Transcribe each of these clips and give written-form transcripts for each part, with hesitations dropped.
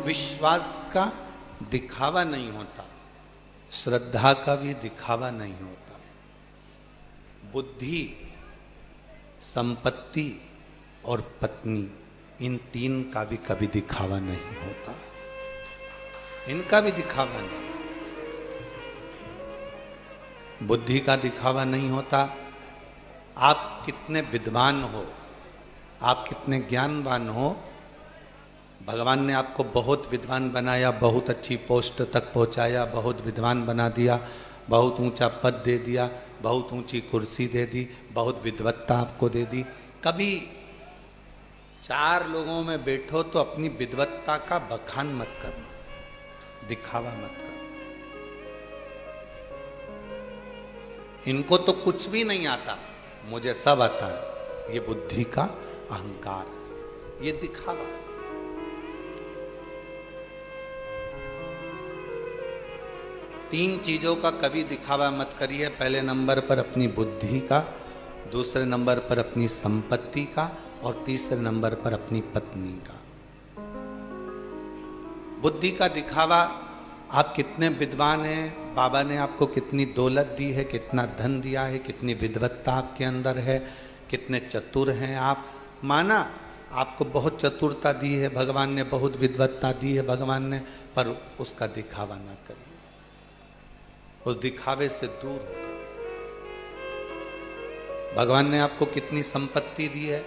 विश्वास का दिखावा नहीं होता, श्रद्धा का भी दिखावा नहीं होता, बुद्धि, संपत्ति और पत्नी, इन तीन का भी कभी दिखावा नहीं होता, इनका भी दिखावा नहीं। बुद्धि का दिखावा नहीं होता। आप कितने विद्वान हो, आप कितने ज्ञानवान हो, भगवान ने आपको बहुत विद्वान बनाया, बहुत अच्छी पोस्ट तक पहुंचाया, बहुत विद्वान बना दिया, बहुत ऊंचा पद दे दिया, बहुत ऊंची कुर्सी दे दी, बहुत विद्वत्ता आपको दे दी। कभी चार लोगों में बैठो तो अपनी विद्वत्ता का बखान मत करना, दिखावा मत करना। इनको तो कुछ भी नहीं आता, मुझे सब आता है, ये बुद्धि का अहंकार है, ये दिखावा। तीन चीजों का कभी दिखावा मत करिए। पहले नंबर पर अपनी बुद्धि का, दूसरे नंबर पर अपनी संपत्ति का, और तीसरे नंबर पर अपनी पत्नी का। बुद्धि का दिखावा, आप कितने विद्वान हैं, बाबा ने आपको कितनी दौलत दी है, कितना धन दिया है, कितनी विद्वत्ता आपके अंदर है, कितने चतुर हैं आप। माना आपको बहुत चतुरता दी है भगवान ने, बहुत विद्वत्ता दी है भगवान ने, पर उसका दिखावा ना करिए, उस दिखावे से दूर हो। भगवान ने आपको कितनी संपत्ति दी है,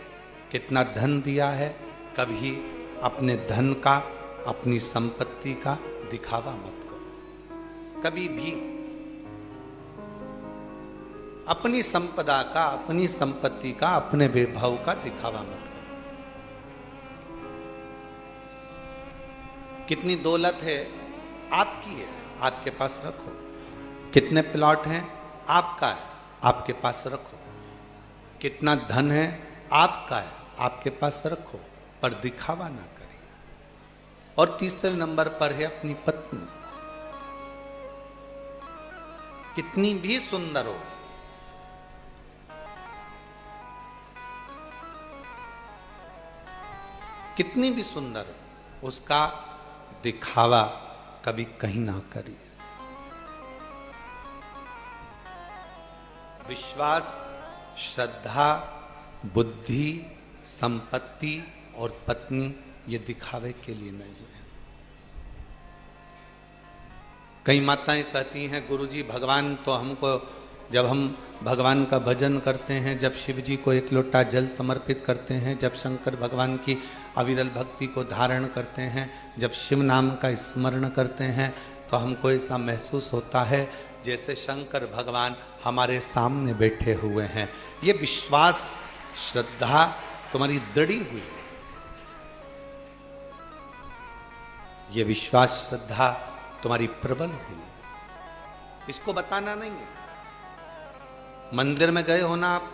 कितना धन दिया है, कभी अपने धन का, अपनी संपत्ति का दिखावा मत करो, कभी भी। अपनी संपदा का, अपनी संपत्ति का, अपने वैभव का दिखावा मत करो। कितनी दौलत है, आपकी है, आपके पास रखो। कितने प्लॉट हैं, आपका है, आपके पास रखो। कितना धन है, आपका है, आपके पास रखो, पर दिखावा ना करें। और तीसरे नंबर पर है अपनी पत्नी। कितनी भी सुंदर हो, कितनी भी सुंदर हो, उसका दिखावा कभी कहीं ना करिए। विश्वास, श्रद्धा, बुद्धि, संपत्ति और पत्नी, ये दिखावे के लिए नहीं है। कई माताएं कहती हैं, गुरुजी भगवान तो हमको, जब हम भगवान का भजन करते हैं, जब शिव जी को एक लोटा जल समर्पित करते हैं, जब शंकर भगवान की अविरल भक्ति को धारण करते हैं, जब शिव नाम का स्मरण करते हैं, तो हमको ऐसा महसूस होता है जैसे शंकर भगवान हमारे सामने बैठे हुए हैं। ये विश्वास, श्रद्धा तुम्हारी दृढ़ी हुई है, ये विश्वास, श्रद्धा तुम्हारी प्रबल हुई। इसको बताना नहीं है। मंदिर में गए हो ना आप,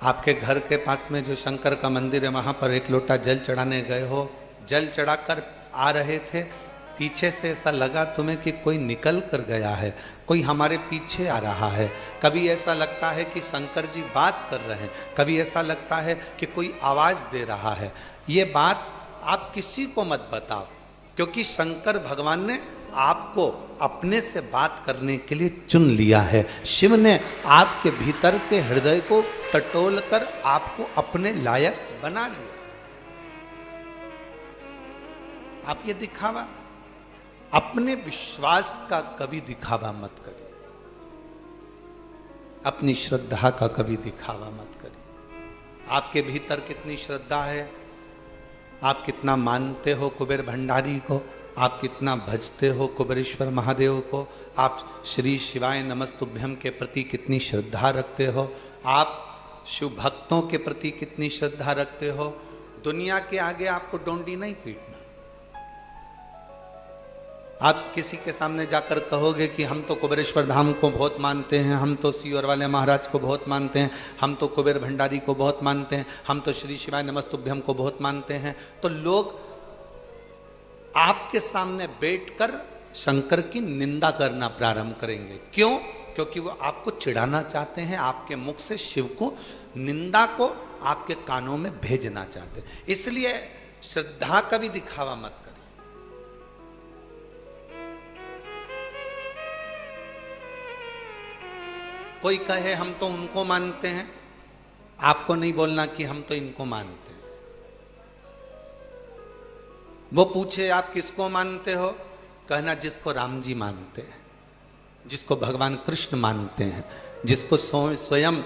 आपके घर के पास में जो शंकर का मंदिर है, वहां पर एक लोटा जल चढ़ाने गए हो, जल चढ़ाकर आ रहे थे, पीछे से ऐसा लगा तुम्हें कि कोई निकल कर गया है, कोई हमारे पीछे आ रहा है। कभी ऐसा लगता है कि शंकर जी बात कर रहे हैं, कभी ऐसा लगता है कि कोई आवाज दे रहा है। ये बात आप किसी को मत बताओ, क्योंकि शंकर भगवान ने आपको अपने से बात करने के लिए चुन लिया है। शिव ने आपके भीतर के हृदय को टटोल कर आपको अपने लायक बना लिया। आप ये दिखावा, अपने विश्वास का कभी दिखावा मत करिए, अपनी श्रद्धा का कभी दिखावा मत करिए। आपके भीतर कितनी श्रद्धा है, आप कितना मानते हो कुबेर भंडारी को, आप कितना भजते हो कुबेरेश्वर महादेव को, आप श्री शिवाय नमस्तुभ्यम के प्रति कितनी श्रद्धा रखते हो, आप शिव भक्तों के प्रति कितनी श्रद्धा रखते हो। दुनिया के आगे आपको डोंडी नहीं पीटना। आप किसी के सामने जाकर कहोगे कि हम तो कुबेरेश्वर धाम को बहुत मानते हैं, हम तो सीवर वाले महाराज को बहुत मानते हैं, हम तो कुबेर भंडारी को बहुत मानते हैं, हम तो श्री शिवाय नमस्तुभ्यम को बहुत मानते हैं, तो लोग आपके सामने बैठकर शंकर की निंदा करना प्रारंभ करेंगे। क्यों? क्योंकि वो आपको चिढ़ाना चाहते हैं, आपके मुख से शिव को, निंदा को आपके कानों में भेजना चाहते हैं। इसलिए श्रद्धा का भी दिखावा मत करिए। कोई कहे हम तो उनको मानते हैं, आपको नहीं बोलना कि हम तो इनको मानते हैं। वो पूछे आप किसको मानते हो, कहना जिसको राम जी मानते हैं, जिसको भगवान कृष्ण मानते हैं, जिसको स्वयं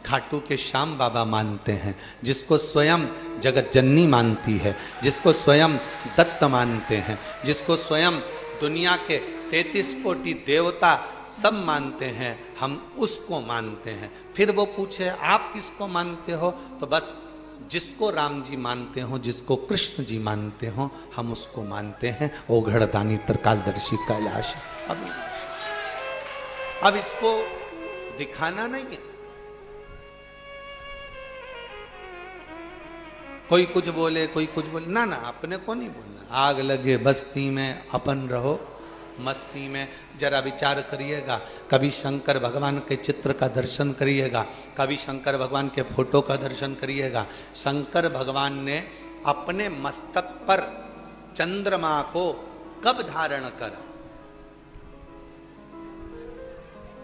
खाटू के श्याम बाबा मानते हैं, जिसको स्वयं जगत जननी मानती है, जिसको स्वयं दत्त मानते हैं, जिसको स्वयं दुनिया के 33 कोटि देवता सब मानते हैं, हम उसको मानते हैं। फिर वो पूछे आप किसको मानते हो, तो बस जिसको राम जी मानते हो, जिसको कृष्ण जी मानते हो, हम उसको मानते हैं। ओ घड़दानी त्रिकालदर्शी कैलाश। अब इसको दिखाना नहीं है। कोई कुछ बोले, कोई कुछ बोले, ना ना, अपने को नहीं बोलना। आग लगे बस्ती में, अपन रहो मस्ती में। जरा विचार करिएगा, कभी शंकर भगवान के चित्र का दर्शन करिएगा, कभी शंकर भगवान के फोटो का दर्शन करिएगा। शंकर भगवान ने अपने मस्तक पर चंद्रमा को कब धारण करा?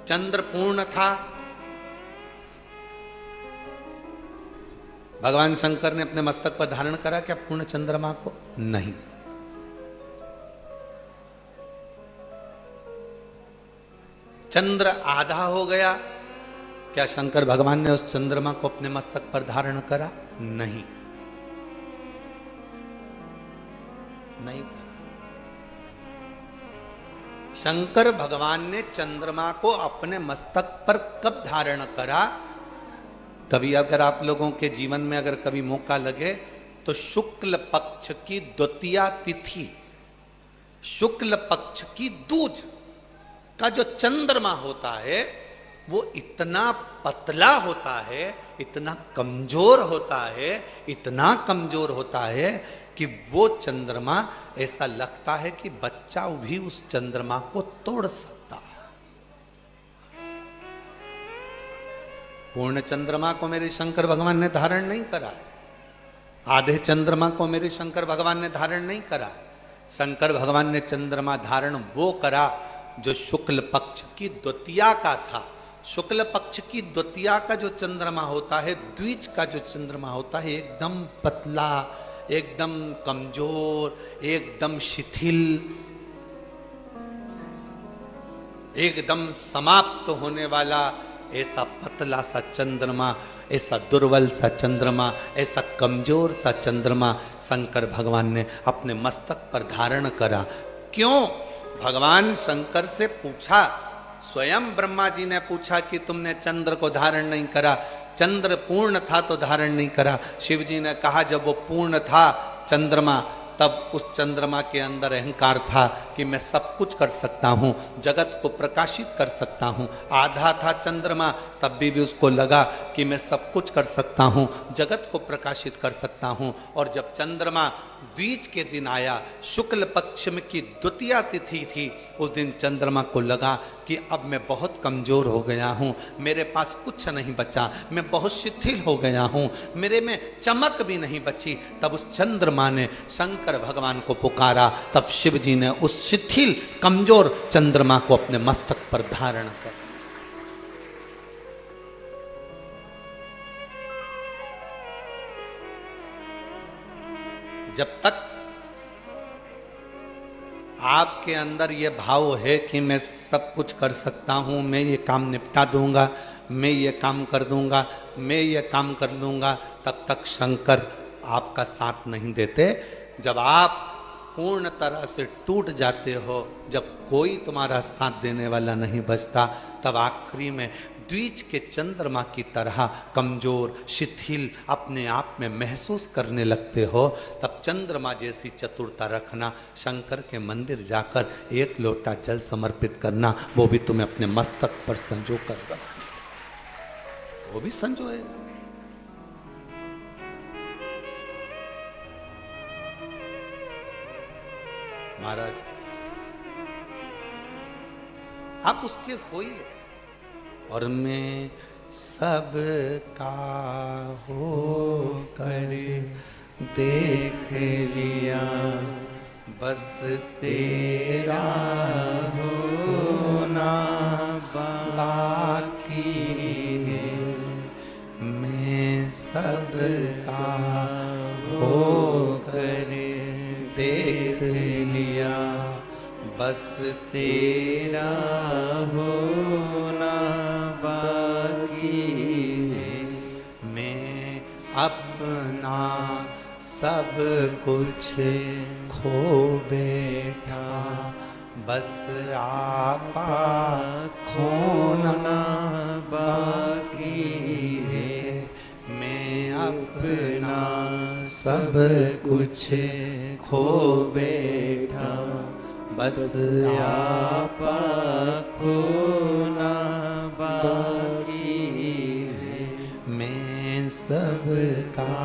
चंद्र पूर्ण था, भगवान शंकर ने अपने मस्तक पर धारण करा क्या पूर्ण चंद्रमा को? नहीं। चंद्र आधा हो गया, क्या शंकर भगवान ने उस चंद्रमा को अपने मस्तक पर धारण करा? नहीं, नहीं। शंकर भगवान ने चंद्रमा को अपने मस्तक पर कब धारण करा? कभी अगर आप लोगों के जीवन में अगर कभी मौका लगे तो शुक्ल पक्ष की द्वितीया तिथि, शुक्ल पक्ष की दूज का जो चंद्रमा होता है वो इतना पतला होता है, इतना कमजोर होता है, इतना कमजोर होता है कि वो चंद्रमा ऐसा लगता है कि बच्चा भी उस चंद्रमा को तोड़ सकता है। पूर्ण चंद्रमा को मेरे शंकर भगवान ने धारण नहीं करा है, आधे चंद्रमा को मेरे शंकर भगवान ने धारण नहीं करा। शंकर भगवान ने चंद्रमा धारण वो करा जो शुक्ल पक्ष की द्वितीया का था। शुक्ल पक्ष की द्वितीया का जो चंद्रमा होता है, द्विज का जो चंद्रमा होता है, एकदम पतला, एकदम कमजोर, एकदम शिथिल, एकदम समाप्त होने वाला, ऐसा पतला सा चंद्रमा, ऐसा दुर्बल सा चंद्रमा, ऐसा कमजोर सा चंद्रमा शंकर भगवान ने अपने मस्तक पर धारण करा। क्यों? भगवान शंकर से पूछा, स्वयं ब्रह्मा जी ने पूछा कि तुमने चंद्र को धारण नहीं करा, चंद्र पूर्ण था तो धारण नहीं करा। शिव जी ने कहा जब वो पूर्ण था चंद्रमा, तब उस चंद्रमा के अंदर अहंकार था कि मैं सब कुछ कर सकता हूँ, जगत को प्रकाशित कर सकता हूँ। आधा था चंद्रमा, तब भी उसको लगा कि मैं सब कुछ कर सकता हूँ, जगत को प्रकाशित कर सकता हूँ। और जब चंद्रमा द्विज के दिन आया, शुक्ल पक्ष में की द्वितीया तिथि थी, उस दिन चंद्रमा को लगा कि अब मैं बहुत कमजोर हो गया हूँ, मेरे पास कुछ नहीं बचा, मैं बहुत शिथिल हो गया हूँ, मेरे में चमक भी नहीं बची। तब उस चंद्रमा ने शंकर भगवान को पुकारा, तब शिव जी ने उस शिथिल कमजोर चंद्रमा को अपने मस्तक पर धारण कर। जब तक आपके अंदर ये भाव है कि मैं सब कुछ कर सकता हूँ, मैं ये काम निपटा दूंगा, मैं ये काम कर दूंगा, मैं ये काम कर लूँगा, तब तक शंकर आपका साथ नहीं देते। जब आप पूर्ण तरह से टूट जाते हो, जब कोई तुम्हारा साथ देने वाला नहीं बचता, तब आखिरी में द्विज के चंद्रमा की तरह कमजोर, शिथिल अपने आप में महसूस करने लगते हो, तब चंद्रमा जैसी चतुरता रखना। शंकर के मंदिर जाकर एक लोटा जल समर्पित करना, वो भी तुम्हें अपने मस्तक पर संजो कर रखना, वो भी संजोएगा। महाराज आप उसके होइए, और मैं सब का हो करे देख लिया, बस तेरा होना बाकी है। मैं सबका होकर देख लिया, बस तेरा होना बाकी है। मैं अपना सब कुछ खो बैठा, बस आपा खोना बाकी है। मैं अपना सब कुछ खो बैठा, बस आपा खोना बाकी है। मैं सबका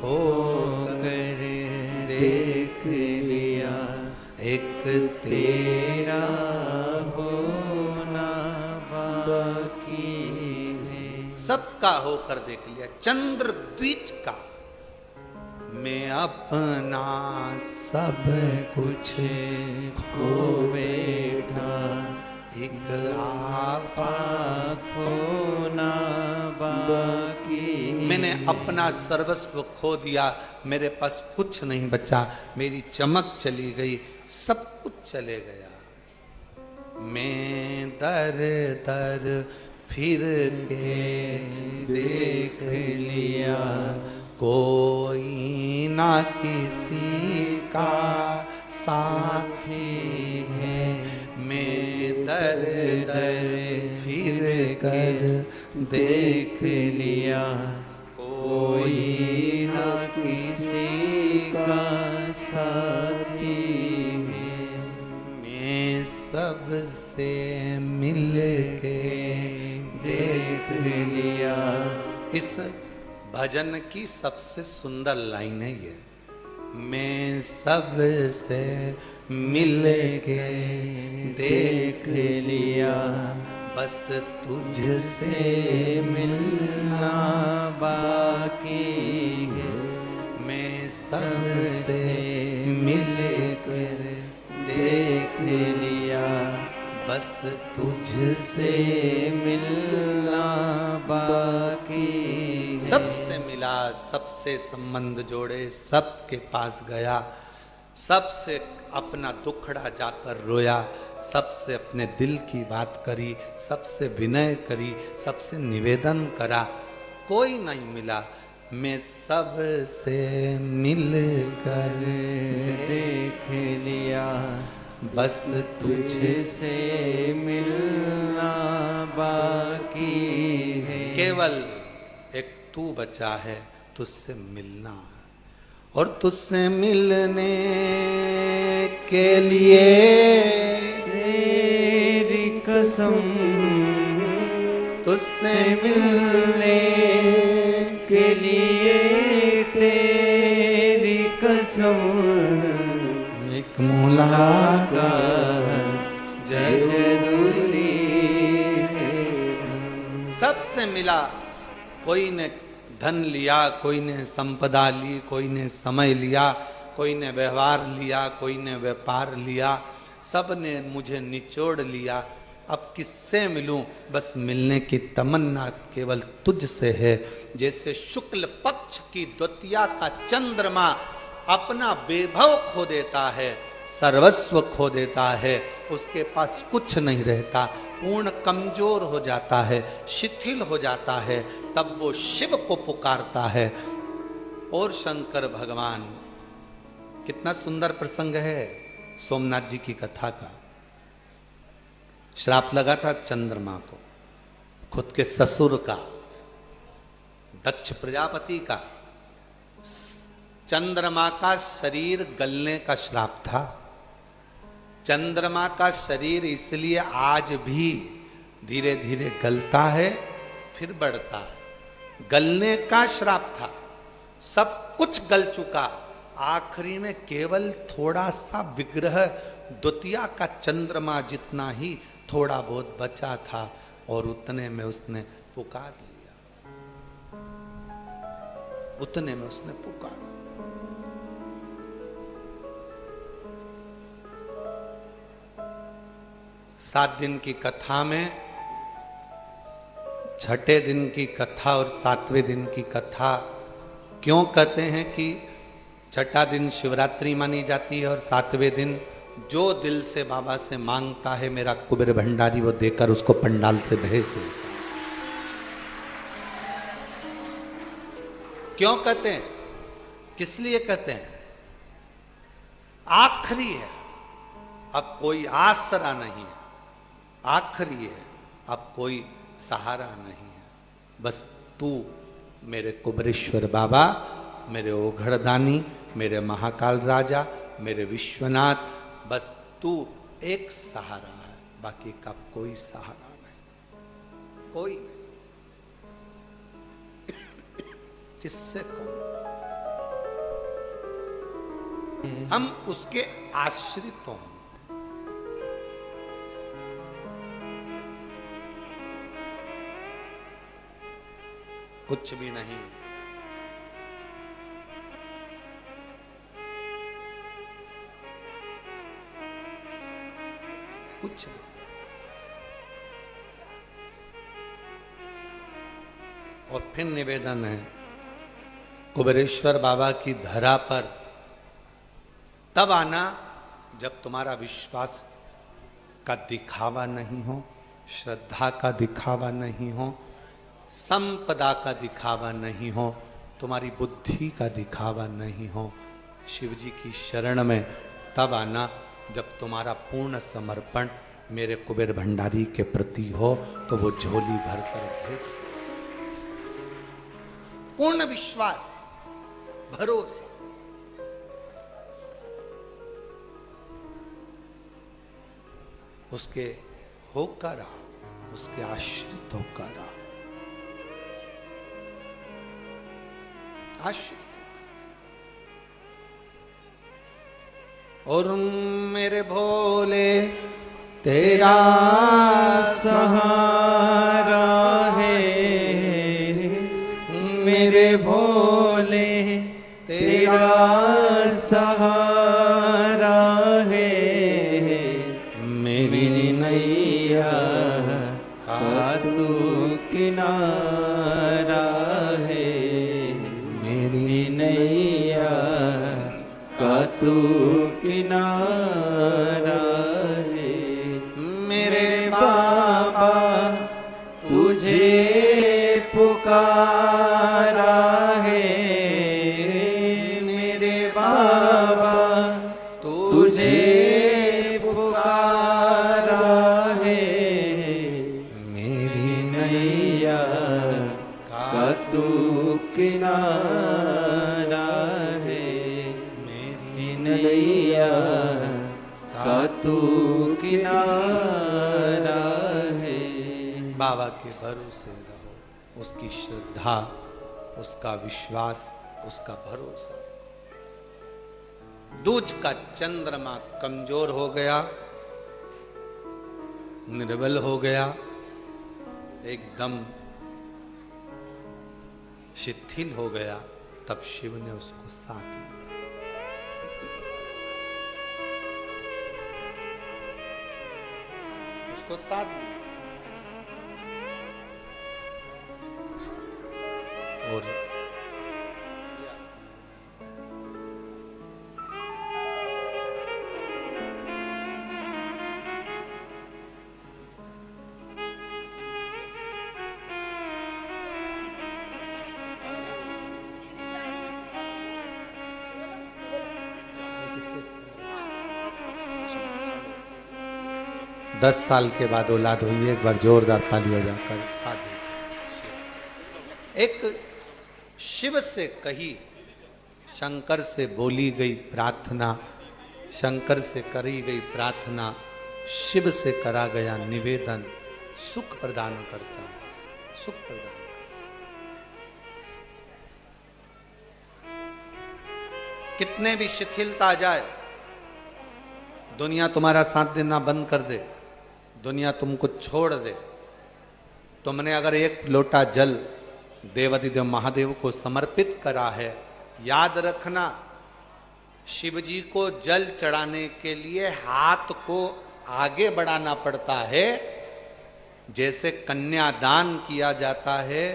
होकर देख लिया, एक तेरा होना बाकी है। सबका होकर देख लिया, चंद्र द्विज का। मैं अपना सब कुछ खो बैठा, एक आपा खोना बाकी। मैंने अपना सर्वस्व खो दिया, मेरे पास कुछ नहीं बचा, मेरी चमक चली गई, सब कुछ चले गया। मैं दर दर फिर के देख लिया, कोई ना किसी का साथी है। मैं दर दर फिर कर देख लिया, कोई ना किसी का साथी है। मैं सबसे मिल के देख लिया। इस भजन की सबसे सुंदर लाइन है ये, मैं सबसे मिल के देख लिया, बस तुझसे मिलना बाकी है। मैं सबसे मिल कर देख लिया, बस तुझसे मिलना बाकी है। सबसे मिला, सबसे संबंध जोड़े, सबके पास गया, सबसे अपना दुखड़ा जाकर रोया, सबसे अपने दिल की बात करी, सबसे विनय करी, सबसे निवेदन करा, कोई नहीं मिला। मैं सबसे मिलकर देख लिया, बस तुझसे मिलना बाकी है। केवल एक तू बचा है, तुझसे मिलना, और तुझसे मिलने के लिए तेरी कसम, तुझसे मिलने के लिए तेरी कसम, एक मुलाकात जरूरी है। सबसे मिला, कोई ने धन लिया, कोई ने संपदा ली, कोई ने समय लिया, कोई ने व्यवहार लिया, कोई ने व्यापार लिया, सब ने मुझे निचोड़ लिया। अब किससे मिलूं? बस मिलने की तमन्ना केवल तुझसे है। जैसे शुक्ल पक्ष की द्वितीया का चंद्रमा अपना वैभव खो देता है, सर्वस्व खो देता है, उसके पास कुछ नहीं रहता, पूर्ण कमजोर हो जाता है, शिथिल हो जाता है, तब वो शिव को पुकारता है। और शंकर भगवान, कितना सुंदर प्रसंग है सोमनाथ जी की कथा का। श्राप लगा था चंद्रमा को, खुद के ससुर का, दक्ष प्रजापति का। चंद्रमा का शरीर गलने का श्राप था। चंद्रमा का शरीर इसलिए आज भी धीरे धीरे गलता है, फिर बढ़ता है। गलने का श्राप था, सब कुछ गल चुका, आखिरी में केवल थोड़ा सा विग्रह द्वितीया का चंद्रमा जितना ही थोड़ा बहुत बचा था, और उतने में उसने पुकार लिया, उतने में उसने पुकारा। 7 दिन की कथा में छठे दिन की कथा और 7वें दिन की कथा क्यों कहते हैं कि छठा दिन शिवरात्रि मानी जाती है और 7वें दिन जो दिल से बाबा से मांगता है मेरा कुबेर भंडारी वो देकर उसको पंडाल से भेज देता है। क्यों कहते हैं, किस लिए कहते हैं? आखिरी है, अब कोई आसरा नहीं है, आखिरी है, अब कोई सहारा नहीं है। बस तू मेरे कुबरेश्वर बाबा, मेरे ओघड़दानी, मेरे महाकाल राजा, मेरे विश्वनाथ, बस तू एक सहारा है, बाकी का कोई सहारा नहीं। कोई किससे कहूं? हम उसके आश्रित हों। कुछ भी नहीं। कुछ नहीं। और फिर निवेदन है कुबेरेश्वर बाबा की धरा पर तब आना जब तुम्हारा विश्वास का दिखावा नहीं हो, श्रद्धा का दिखावा नहीं हो, संपदा का दिखावा नहीं हो, तुम्हारी बुद्धि का दिखावा नहीं हो। शिव जी की शरण में तब आना जब तुम्हारा पूर्ण समर्पण मेरे कुबेर भंडारी के प्रति हो, तो वो झोली भर कर भेज। पूर्ण विश्वास, भरोसा। उसके होकर आ, उसके आश्रित होकर आ, आश्रित। और मेरे भोले तेरा सहारा है, मेरे भोले तेरा सहारा है, मेरी नैया का तू किनारा है, मेरी नैया का तू किनारा है। मेरे बाबा तुझे पुकारा है, मेरे बाबा तुझे पुकारा है, मेरी नैया का तू किनारा है, मेरी नैया का तू किनारा है। बाबा के भरोसे रहो, उसकी श्रद्धा, उसका विश्वास, उसका भरोसा। दूज का चंद्रमा कमजोर हो गया, निर्बल हो गया, एकदम शिथिल हो गया, तब शिव ने उसको साथ लिया। उसको साथ लिया और दस साल के बाद औलाद हुई है। एक बार जोरदार ताली बजाकर साथ। एक शिव से कही, शंकर से बोली गई प्रार्थना, शंकर से करी गई प्रार्थना, शिव से करा गया निवेदन सुख प्रदान करता है, सुख प्रदान। कितने भी शिथिलता आ जाए, दुनिया तुम्हारा साथ देना बंद कर दे, दुनिया तुमको छोड़ दे, तुमने अगर एक लोटा जल देवाधिदेव महादेव को समर्पित करा है, याद रखना शिव जी को जल चढ़ाने के लिए हाथ को आगे बढ़ाना पड़ता है। जैसे कन्यादान किया जाता है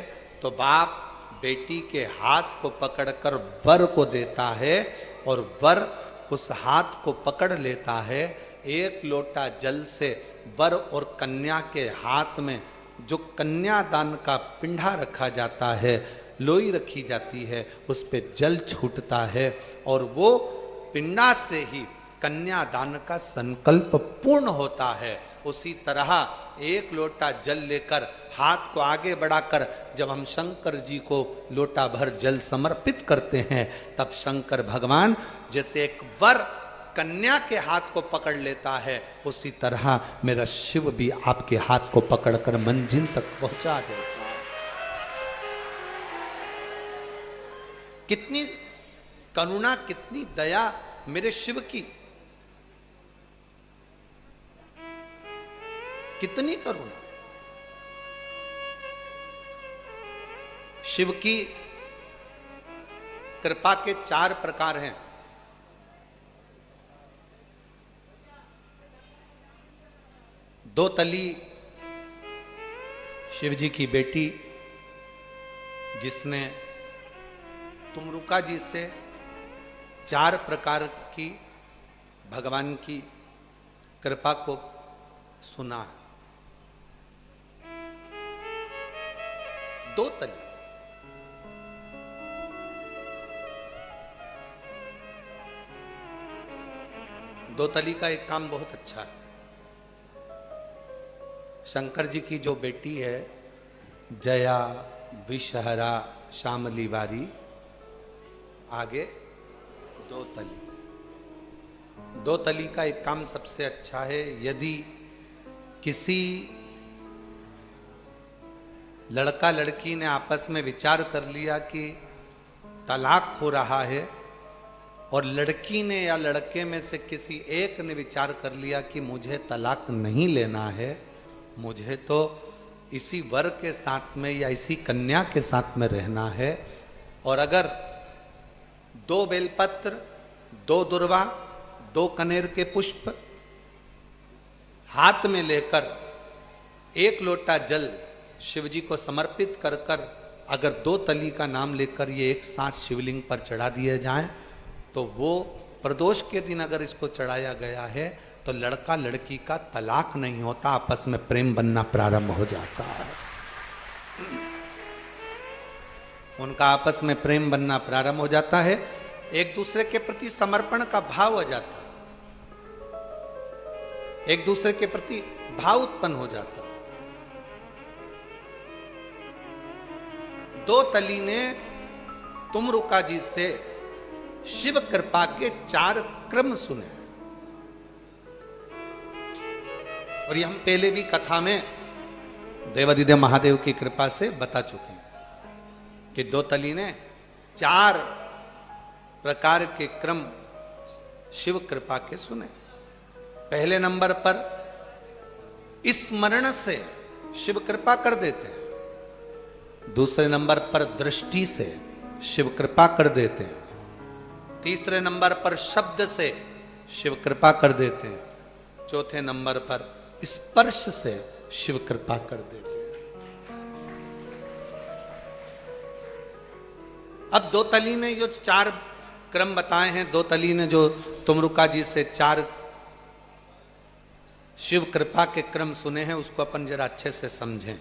तो बाप बेटी के हाथ को पकड़कर वर को देता है और वर उस हाथ को पकड़ लेता है। एक लोटा जल से वर और कन्या के हाथ में जो कन्यादान का पिंडा रखा जाता है, लोई रखी जाती है, उस पे जल छूटता है और वो पिंडा से ही कन्यादान का संकल्प पूर्ण होता है। उसी तरह एक लोटा जल लेकर हाथ को आगे बढ़ाकर जब हम शंकर जी को लोटा भर जल समर्पित करते हैं, तब शंकर भगवान जैसे एक वर कन्या के हाथ को पकड़ लेता है, उसी तरह मेरा शिव भी आपके हाथ को पकड़कर मंजिल तक पहुंचा देता है। कितनी करुणा, कितनी दया मेरे शिव की, कितनी करुणा। शिव की कृपा के 4 प्रकार हैं। दो तली शिव जी की बेटी जिसने तुमरुका जी से 4 प्रकार की भगवान की कृपा को सुना है। दो तली, दो तली का एक काम बहुत अच्छा है। शंकर जी की जो बेटी है जया, विषहरा, श्यामली वारी, आगे दो तली। दो तली का एक काम सबसे अच्छा है। यदि किसी लड़का लड़की ने आपस में विचार कर लिया कि तलाक हो रहा है और लड़की ने या लड़के में से किसी एक ने विचार कर लिया कि मुझे तलाक नहीं लेना है, मुझे तो इसी वर के साथ में या इसी कन्या के साथ में रहना है, और अगर 2 बेलपत्र, 2 दुर्वा, 2 कनेर के पुष्प हाथ में लेकर 1 लोटा जल शिव जी को समर्पित कर कर अगर 2 तली का नाम लेकर ये एक साथ शिवलिंग पर चढ़ा दिए जाएं, तो वो प्रदोष के दिन अगर इसको चढ़ाया गया है तो लड़का लड़की का तलाक नहीं होता, आपस में प्रेम बनना प्रारंभ हो जाता है। उनका आपस में प्रेम बनना प्रारंभ हो जाता है, एक दूसरे के प्रति समर्पण का भाव हो जाता है, एक दूसरे के प्रति भाव उत्पन्न हो जाता है। 2 तली ने तुमरुका जी से शिव कृपा के 4 क्रम सुने, और ये हम पहले भी कथा में देवादिदेव महादेव की कृपा से बता चुके हैं कि 2 तली ने 4 प्रकार के क्रम शिव कृपा के सुने। पहले नंबर पर स्मरण से शिव कृपा कर देते हैं, दूसरे नंबर पर दृष्टि से शिव कृपा कर देते हैं, तीसरे नंबर पर शब्द से शिव कृपा कर देते हैं, चौथे नंबर पर स्पर्श से शिव कृपा कर देते हैं। अब 2 तली ने जो 4 क्रम बताए हैं, 2 तली ने जो तुमरुका जी से 4 शिव कृपा के क्रम सुने हैं, उसको अपन जरा अच्छे से समझें।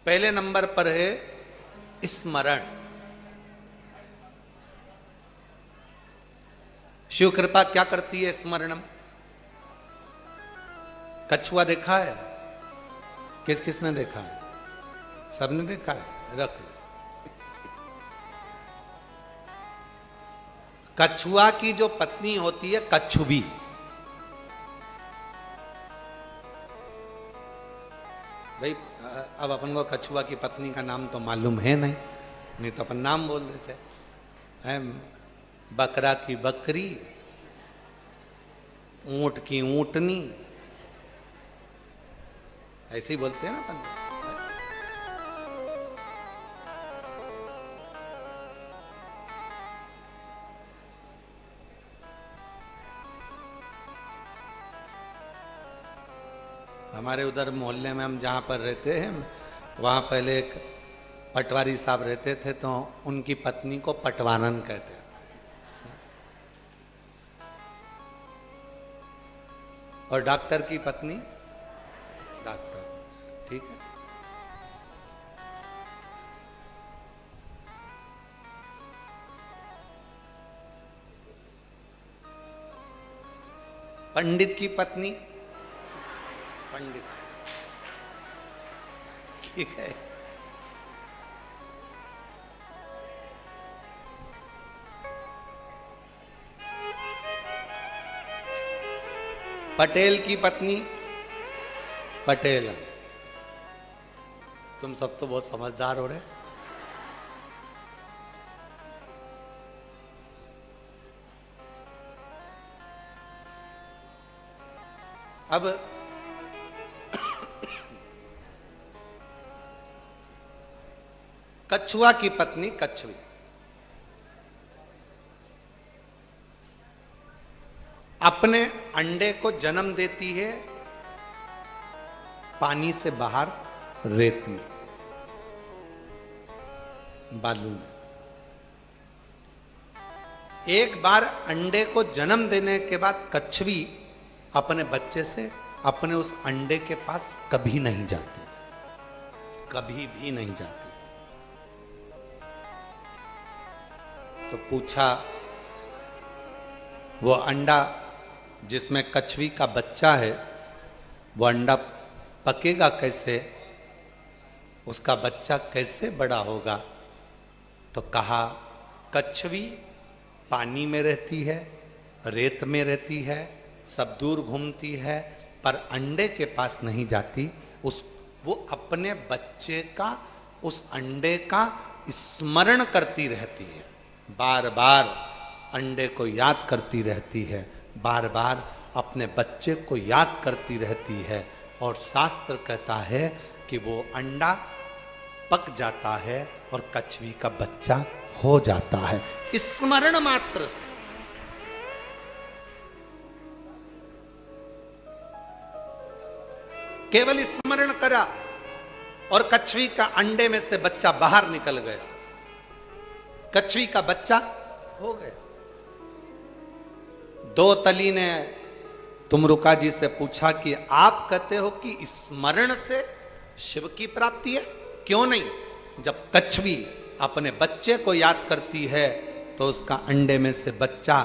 पहले नंबर पर है स्मरण। शिव कृपा क्या करती है? स्मरणम। कछुआ देखा है? किस किसने देखा है? सबने देखा है? रख लो। कछुआ की जो पत्नी होती है कछुवी, भाई अब अपन को कछुआ की पत्नी का नाम तो मालूम है नहीं तो अपन नाम बोल देते हैं। बकरा की बकरी, ऊंट की ऊंटनी, ऐसे ही बोलते हैं ना अपन। हमारे उधर मोहल्ले में हम जहाँ पर रहते हैं वहाँ पहले एक पटवारी साहब रहते थे, तो उनकी पत्नी को पटवानन कहते थे। और डॉक्टर की पत्नी डॉक्टर, ठीक है। पंडित की पत्नी पंडित, ठीक है। पटेल की पत्नी पटेल। तुम सब तो बहुत समझदार हो रहे। अब कछुआ की पत्नी कछुई, अपने अंडे को जन्म देती है पानी से बाहर रेत में, बालू में। एक बार अंडे को जन्म देने के बाद कछुई अपने बच्चे से अपने उस अंडे के पास कभी नहीं जाती, कभी भी नहीं जाती। तो पूछा, वो अंडा जिसमें कछुई का बच्चा है, वो अंडा पकेगा कैसे, उसका बच्चा कैसे बड़ा होगा? तो कहा, कछुई पानी में रहती है, रेत में रहती है, सब दूर घूमती है, पर अंडे के पास नहीं जाती। वो अपने बच्चे का, उस अंडे का स्मरण करती रहती है, बार बार अंडे को याद करती रहती है, बार बार अपने बच्चे को याद करती रहती है। और शास्त्र कहता है कि वो अंडा पक जाता है और कछुई का बच्चा हो जाता है, स्मरण मात्र से। केवल स्मरण करा और कछुई का अंडे में से बच्चा बाहर निकल गया, कछुई का बच्चा हो गया। दो तली ने तुमरुका जी से पूछा कि आप कहते हो कि स्मरण से शिव की प्राप्ति है, क्यों नहीं? जब कछुई अपने बच्चे को याद करती है तो उसका अंडे में से बच्चा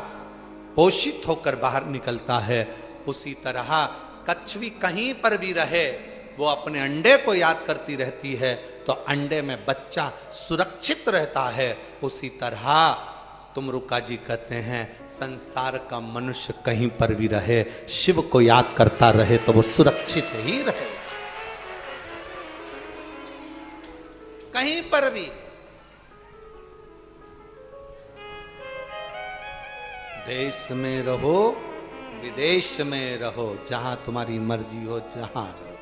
पोषित होकर बाहर निकलता है। उसी तरह कछुई कहीं पर भी रहे, वो अपने अंडे को याद करती रहती है तो अंडे में बच्चा सुरक्षित रहता है। उसी तरह तुमरुका जी कहते हैं, संसार का मनुष्य कहीं पर भी रहे, शिव को याद करता रहे तो वो सुरक्षित ही रहे, कहीं पर भी। देश में रहो, विदेश में रहो, जहां तुम्हारी मर्जी हो, जहां रहो,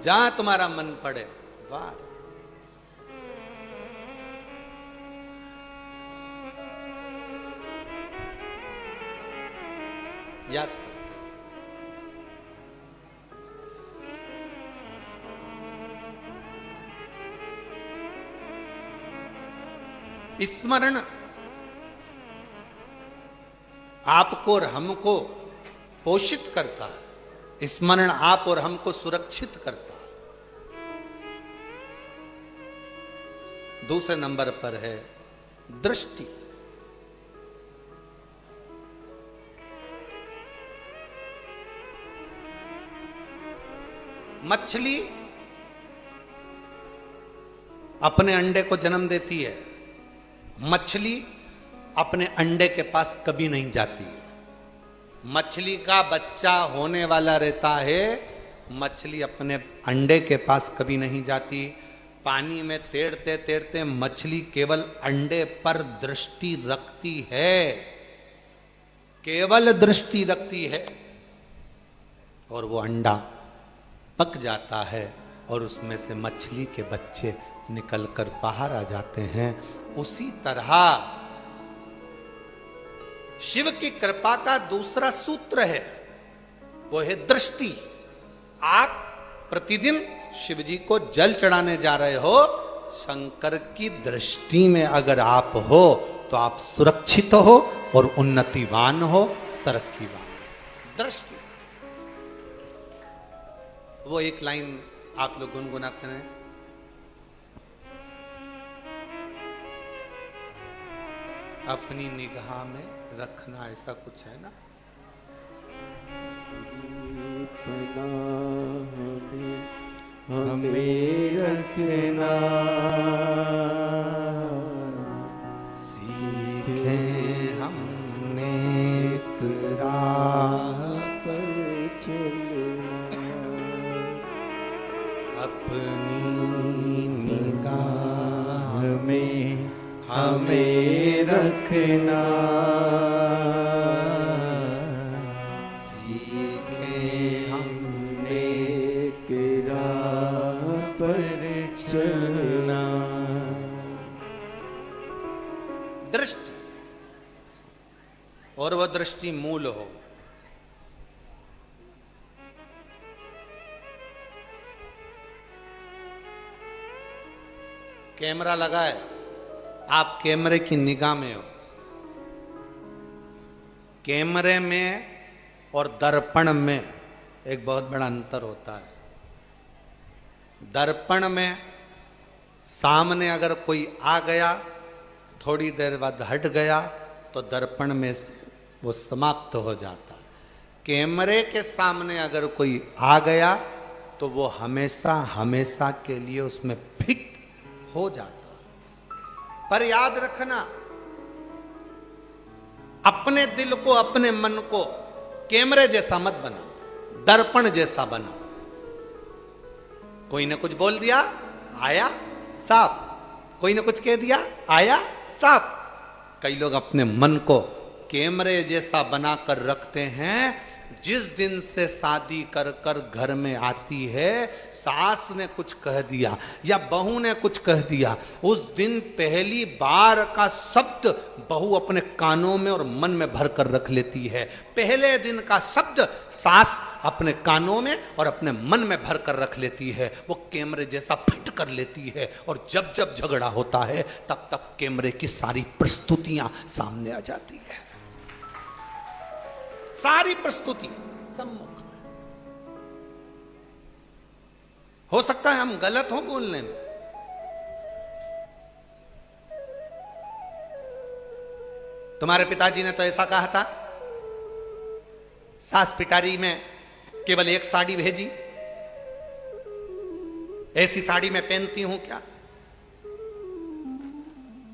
जहां तुम्हारा मन पड़े, वाह। याद करते। स्मरण आपको और हमको पोषित करता है, स्मरण आप और हमको सुरक्षित करता है। दूसरे नंबर पर है दृष्टि। मछली अपने अंडे को जन्म देती है, मछली अपने अंडे के पास कभी नहीं जाती। मछली का बच्चा होने वाला रहता है, मछली अपने अंडे के पास कभी नहीं जाती। पानी में तैरते तैरते मछली केवल अंडे पर दृष्टि रखती है, केवल दृष्टि रखती है, और वो अंडा पक जाता है और उसमें से मछली के बच्चे निकलकर बाहर आ जाते हैं। उसी तरह शिव की कृपा का दूसरा सूत्र है, वो है दृष्टि। आप प्रतिदिन शिव जी को जल चढ़ाने जा रहे हो, शंकर की दृष्टि में अगर आप हो तो आप सुरक्षित हो और उन्नतिवान हो, तरक्कीवान। दृष्टि, वो एक लाइन आप लोग गुनगुनाते रहे। अपनी निगाह में रखना, ऐसा कुछ है ना। हमें रखना, सीखे हमने एक राह पर चलना, अपनी निगाह हमें रखना, सीखे हमने एक राह पर चलना। दृष्टि, और वह दृष्टि मूल हो। कैमरा लगा है, आप कैमरे की निगाह में हो। कैमरे में और दर्पण में एक बहुत बड़ा अंतर होता है। दर्पण में सामने अगर कोई आ गया, थोड़ी देर बाद हट गया, तो दर्पण में से वो समाप्त हो जाता। कैमरे के सामने अगर कोई आ गया तो वो हमेशा हमेशा के लिए उसमें फिट हो जाता। पर याद रखना, अपने दिल को, अपने मन को कैमरे जैसा मत बना, दर्पण जैसा बना। कोई ने कुछ बोल दिया, आया साफ। कोई ने कुछ कह दिया, आया साफ। कई लोग अपने मन को कैमरे जैसा बनाकर रखते हैं। जिस दिन से शादी कर कर घर में आती है, सास ने कुछ कह दिया या बहू ने कुछ कह दिया, उस दिन पहली बार का शब्द बहू अपने कानों में और मन में भर कर रख लेती है। पहले दिन का शब्द सास अपने कानों में और अपने मन में भर कर रख लेती है। वो कैमरे जैसा फिट कर लेती है, और जब जब झगड़ा होता है तब तब कैमरे की सारी प्रस्तुतियां सामने आ जाती है। सारी प्रस्तुति सम्मुख में। हो सकता है हम गलत हो बोलने में, तुम्हारे पिताजी ने तो ऐसा कहा था, सास पिटारी में केवल एक साड़ी भेजी, ऐसी साड़ी मैं पहनती हूं क्या।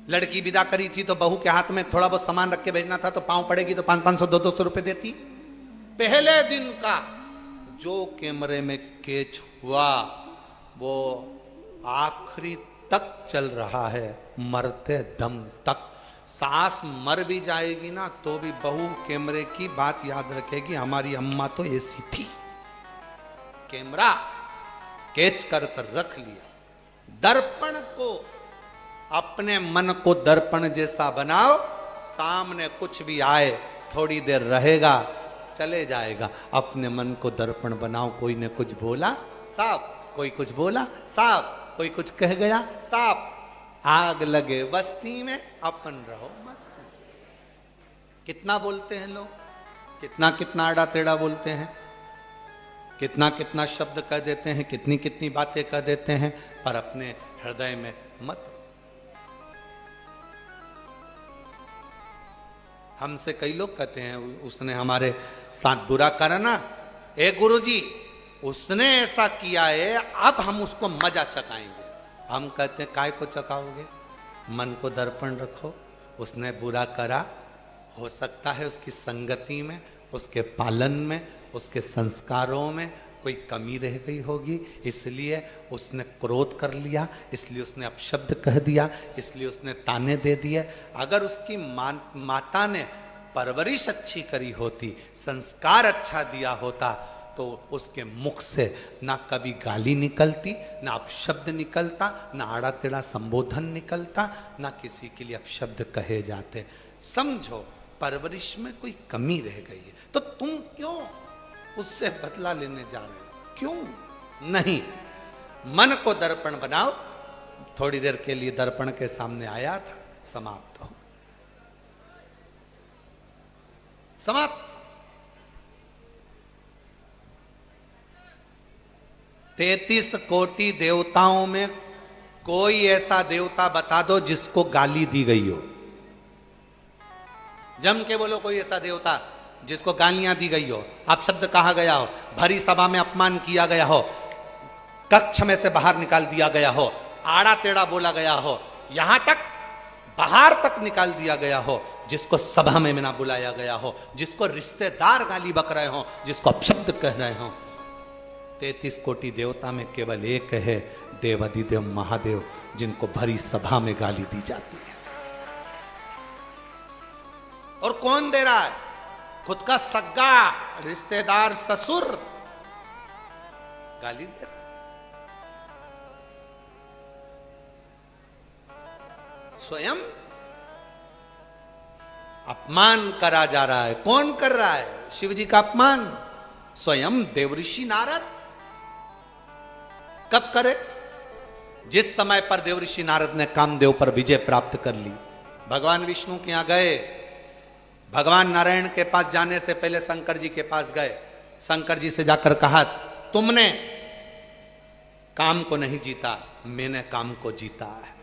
लड़की विदा करी थी तो बहू के हाथ में थोड़ा बहुत सामान रख के भेजना था, तो पांव पड़ेगी तो 500 200 रुपए देती। पहले दिन का जो कैमरे में कैच हुआ वो आखिरी तक चल रहा है, मरते दम तक। सास मर भी जाएगी ना तो भी बहू कैमरे की बात याद रखेगी, हमारी अम्मा तो ऐसी थी। कैमरा कैच कर कर रख लिया। दर्पण को, अपने मन को दर्पण जैसा बनाओ। सामने कुछ भी आए, थोड़ी देर रहेगा, चले जाएगा। अपने मन को दर्पण बनाओ। कोई ने कुछ बोला, साफ। कोई कुछ बोला, साफ। कोई कुछ कह गया, साफ। आग लगे बस्ती में, अपन रहो मस्ती। कितना बोलते हैं लोग, कितना कितना आड़ा टेढ़ा बोलते हैं, कितना कितना शब्द कह देते हैं, कितनी कितनी बातें कह देते हैं, पर अपने हृदय में मत। हमसे कई लोग कहते हैं, उसने हमारे साथ बुरा करा ना, ए गुरुजी उसने ऐसा किया है, अब हम उसको मजा चखाएंगे। हम कहते हैं काय को चखाओगे, मन को दर्पण रखो। उसने बुरा करा, हो सकता है उसकी संगति में, उसके पालन में, उसके संस्कारों में कोई कमी रह गई होगी, इसलिए उसने क्रोध कर लिया, इसलिए उसने अपशब्द कह दिया, इसलिए उसने ताने दे दिए। अगर उसकी माता ने परवरिश अच्छी करी होती, संस्कार अच्छा दिया होता, तो उसके मुख से ना कभी गाली निकलती, ना अपशब्द निकलता, ना आड़ा टेढ़ा संबोधन निकलता, ना किसी के लिए अपशब्द कहे जाते। समझो परवरिश में कोई कमी रह गई है, तो तुम क्यों उससे बदला लेने जा रहे हो? क्यों नहीं? मन को दर्पण बनाओ। थोड़ी देर के लिए दर्पण के सामने आया था, समाप्त हो, समाप्त। 33 कोटि देवताओं में कोई ऐसा देवता बता दो जिसको गाली दी गई हो। जम के बोलो कोई ऐसा देवता जिसको गालियां दी गई हो, अपशब्द कहा गया हो, भरी सभा में अपमान किया गया हो, कक्ष में से बाहर निकाल दिया गया हो, आड़ा टेढ़ा बोला गया हो, यहां तक बाहर तक निकाल दिया गया हो, जिसको सभा में ना बुलाया गया हो, जिसको रिश्तेदार गाली बक रहे हो, जिसको अपशब्द कह रहे हो। 33 कोटि देवता में केवल एक है, देवाधिदेव महादेव, जिनको भरी सभा में गाली दी जाती है। और कौन दे रहा है? खुद का सगा रिश्तेदार ससुर गाली दे रहा है। स्वयं अपमान करा जा रहा है। कौन कर रहा है शिव जी का अपमान? स्वयं देवऋषि नारद। कब करे? जिस समय पर देवऋषि नारद ने कामदेव पर विजय प्राप्त कर ली, भगवान विष्णु के यहां गए, भगवान नारायण के पास जाने से पहले शंकर जी के पास गए, शंकर जी से जाकर कहा, तुमने काम को नहीं जीता, मैंने काम को जीता है।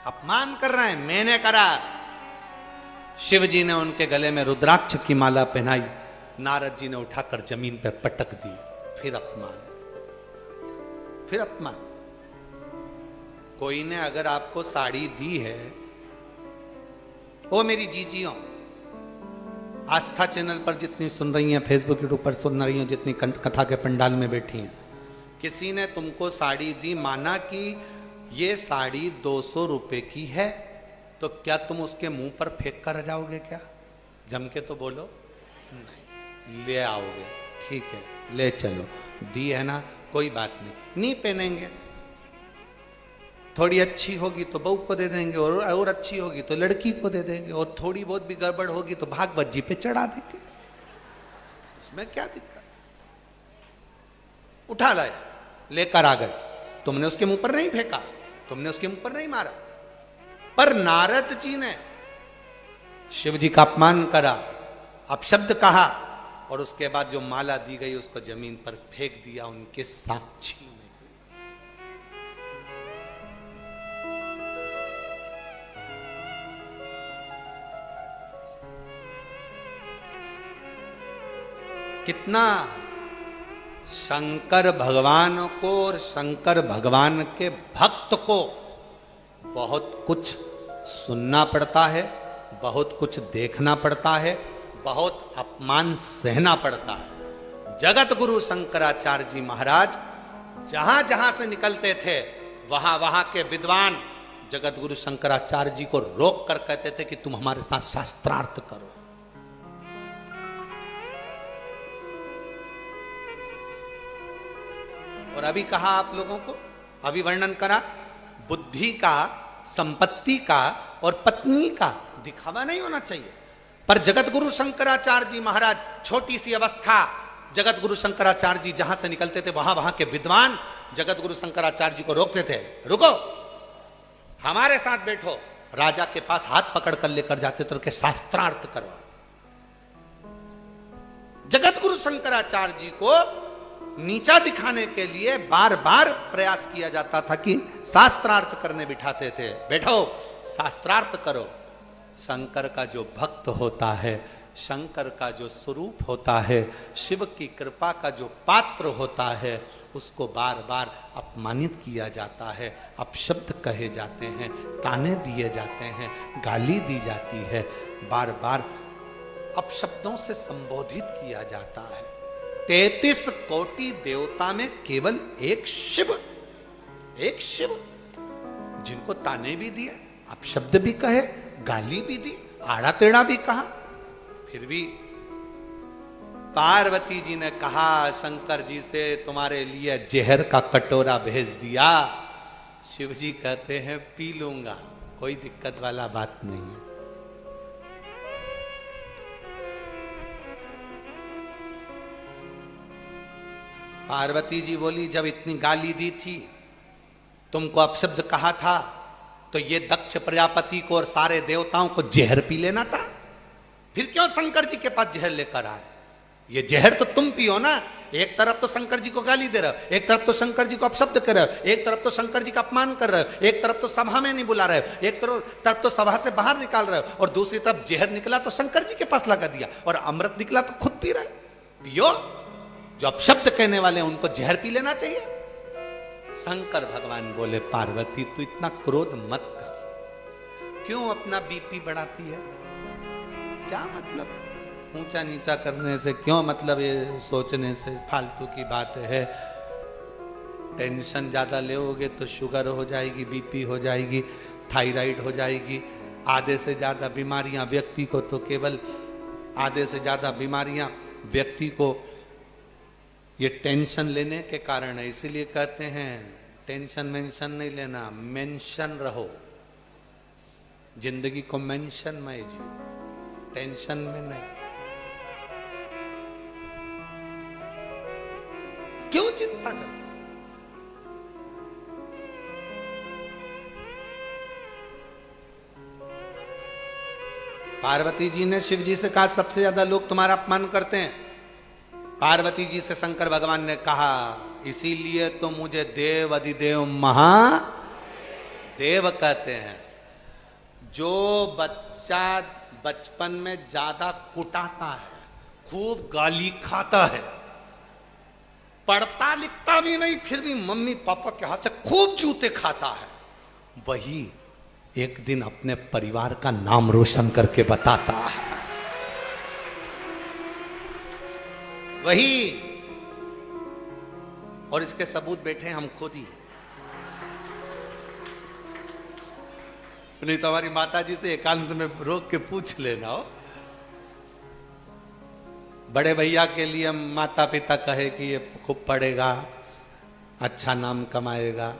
अपमान कर रहे हैं, मैंने करा। शिव जी ने उनके गले में रुद्राक्ष की माला पहनाई, नारद जी ने उठाकर जमीन पर पटक दी। फिर अपमान, फिर अपमान। कोई ने अगर आपको साड़ी दी है, ओ मेरी जीजियों, आस्था चैनल पर जितनी सुन रही हैं, फेसबुक यूट्यूब पर सुन रही हैं, जितनी कथा के पंडाल में बैठी हैं, किसी ने तुमको साड़ी दी, माना कि ये साड़ी 200 रुपए की है, तो क्या तुम उसके मुंह पर फेंक कर जाओगे? क्या जम के तो बोलो नहीं, ले आओगे, ठीक है ले चलो, दी है ना, कोई बात नहीं पहनेंगे। थोड़ी अच्छी होगी तो बहू को दे देंगे, और अच्छी होगी तो लड़की को दे देंगे, और थोड़ी बहुत भी गड़बड़ होगी तो भाग बज्जी पे चढ़ा देंगे। इसमें क्या दिक्कत? उठा लाए, लेकर आ गए, तुमने उसके मुंह पर नहीं फेंका, तुमने उसके मुंह पर नहीं मारा। पर नारद जी ने शिव जी का अपमान करा, अपशब्द कहा, और उसके बाद जो माला दी गई उसको जमीन पर फेंक दिया उनके साक्षी में। कितना शंकर भगवान को और शंकर भगवान के भक्त को बहुत कुछ सुनना पड़ता है, बहुत कुछ देखना पड़ता है, बहुत अपमान सहना पड़ता है। जगत गुरु शंकराचार्य जी महाराज जहां जहां से निकलते थे, वहां वहां के विद्वान जगत गुरु शंकराचार्य जी को रोक कर कहते थे कि तुम हमारे साथ शास्त्रार्थ करो। और अभी कहा आप लोगों को, अभी वर्णन करा, बुद्धि का, संपत्ति का और पत्नी का दिखावा नहीं होना चाहिए। पर जगत गुरु शंकराचार्य जी महाराज, छोटी सी अवस्था, जगत गुरु शंकराचार्य जी जहां से निकलते थे वहां वहां के विद्वान जगत गुरु शंकराचार्य जी को रोकते थे, रुको हमारे साथ बैठो। राजा के पास हाथ पकड़ कर लेकर जाते थे कि शास्त्रार्थ करो। जगत गुरु शंकराचार्य जी को नीचा दिखाने के लिए बार बार प्रयास किया जाता था कि शास्त्रार्थ करने बिठाते थे, बैठो शास्त्रार्थ करो। शंकर का जो भक्त होता है, शंकर का जो स्वरूप होता है, शिव की कृपा का जो पात्र होता है, उसको बार बार अपमानित किया जाता है, अपशब्द कहे जाते हैं, ताने दिए जाते हैं, गाली दी जाती है, बार बार अपशब्दों से संबोधित किया जाता है। 33 कोटि देवता में केवल एक शिव जिनको ताने भी दिए, अपशब्द भी कहे, गाली भी दी, आड़ा टेढ़ा भी कहा, फिर भी पार्वती जी ने कहा शंकर जी से, तुम्हारे लिए जहर का कटोरा भेज दिया। शिव जी कहते हैं पी लूंगा, कोई दिक्कत वाला बात नहीं है। पार्वती जी बोली जब इतनी गाली दी थी, तुमको अपशब्द कहा था, तो ये दक्ष प्रजापति को और सारे देवताओं को जहर पी लेना था। फिर क्यों शंकर जी के पास जहर लेकर आए? ये जहर तो तुम पियो ना। एक तरफ तो शंकर जी को गाली दे रहे हो, एक तरफ तो शंकर जी को अपशब्द कर रहे हो, एक तरफ तो शंकर जी का अपमान कर रहे हो, एक तरफ तो सभा में नहीं बुला रहे हो, एक तरफ तो सभा से बाहर निकाल रहे हो, और दूसरी तरफ जहर निकला तो शंकर जी के पास लगा दिया, और अमृत निकला तो खुद पी रहे। पियो, जो अपशब्द कहने वाले हैं उनको जहर पी लेना चाहिए। शंकर भगवान बोले पार्वती तू इतना क्रोध मत कर, क्यों अपना बीपी बढ़ाती है? क्या मतलब ऊंचा नीचा करने से, क्यों मतलब ये सोचने से? फालतू की बात है। टेंशन ज्यादा लोगे तो शुगर हो जाएगी, बीपी हो जाएगी, थायराइड हो जाएगी, आधे से ज्यादा बीमारियां व्यक्ति को, तो केवल आधे से ज्यादा बीमारियां व्यक्ति को ये टेंशन लेने के कारण है। इसीलिए कहते हैं टेंशन मेंशन नहीं लेना, मेंशन रहो, जिंदगी को मेंशन में जी, टेंशन में नहीं। क्यों चिंता करते? पार्वती जी ने शिव जी से कहा सबसे ज्यादा लोग तुम्हारा अपमान करते हैं। पार्वती जी से शंकर भगवान ने कहा इसीलिए तो मुझे देव अधिदेव महादेव कहते हैं। जो बच्चा बचपन में ज्यादा कुटाता है, खूब गाली खाता है, पढ़ता लिखता भी नहीं, फिर भी मम्मी पापा के हाथ से खूब जूते खाता है, वही एक दिन अपने परिवार का नाम रोशन करके बताता है। वही, और इसके सबूत बैठे हम खुद ही। नहीं तो हमारी माता जी से एकांत में रोक के पूछ लेना हो। बड़े भैया के लिए माता पिता कहे कि ये खूब पढ़ेगा, अच्छा नाम कमाएगा।